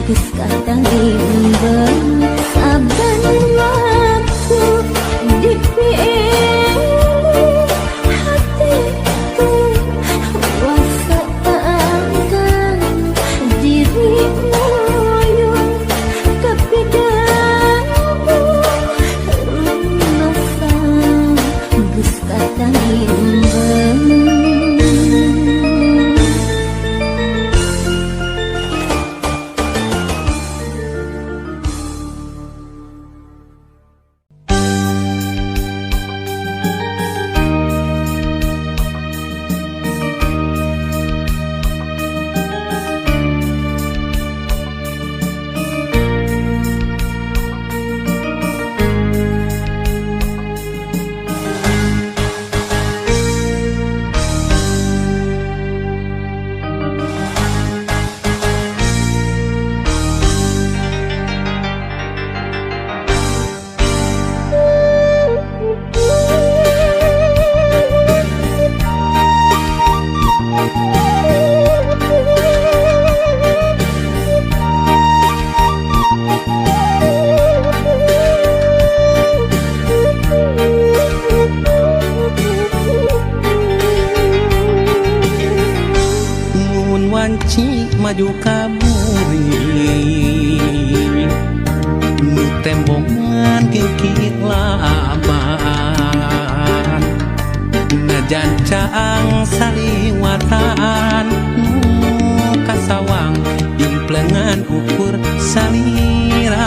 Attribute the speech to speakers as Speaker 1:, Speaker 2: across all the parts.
Speaker 1: geus kadang imbang saban waktu dipilih hatiku wasa angkan dirimu yung kapidamu rumasan geus kadang imbang.
Speaker 2: Wanci maju kamuri nu tembongan kikit laban najan caang saliwatan nu kasawang implengan ukur salira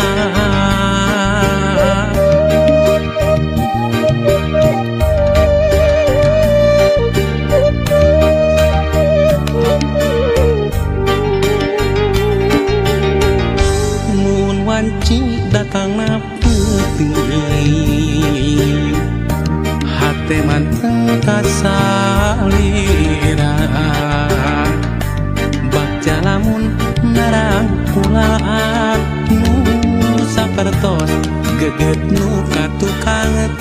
Speaker 2: wanci datang na putih hate manteng kasalira bak jalamun narang pulaan nu sapertos geget nu katukang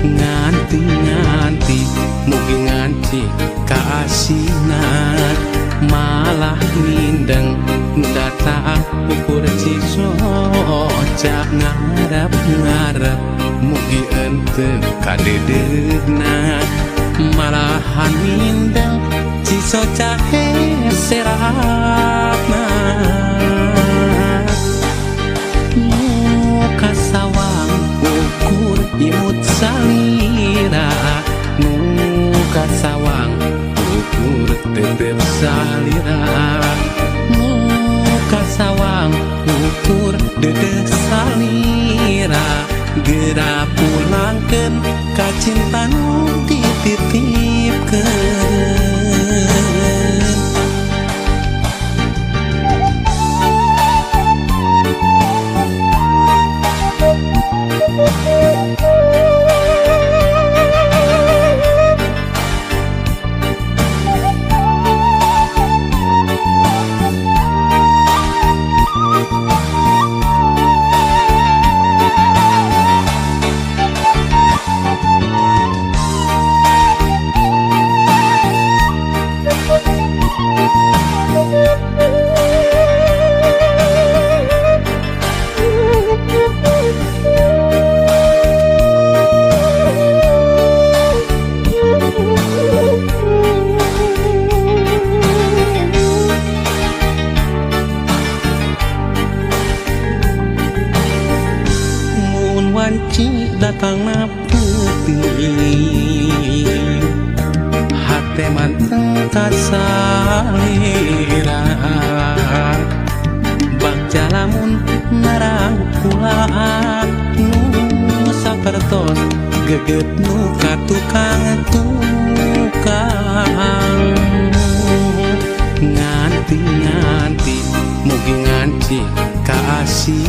Speaker 2: nganti mugi nganti kaasinan malah mindeng data ukur cisoca ngarep mugi ente kadedegna malahan mindeng cisoca seratna muka sawang ukur imut salira muka sawang ukur tetep salira muka sawang ukur dedek salira gera pulangkeun ka cinta nu dititipkeun. Wanci datang na putih hate manteng kasalira bak jalamun narang pulaan nu sapertos geget nu katukang nganti mugi nganti kaasih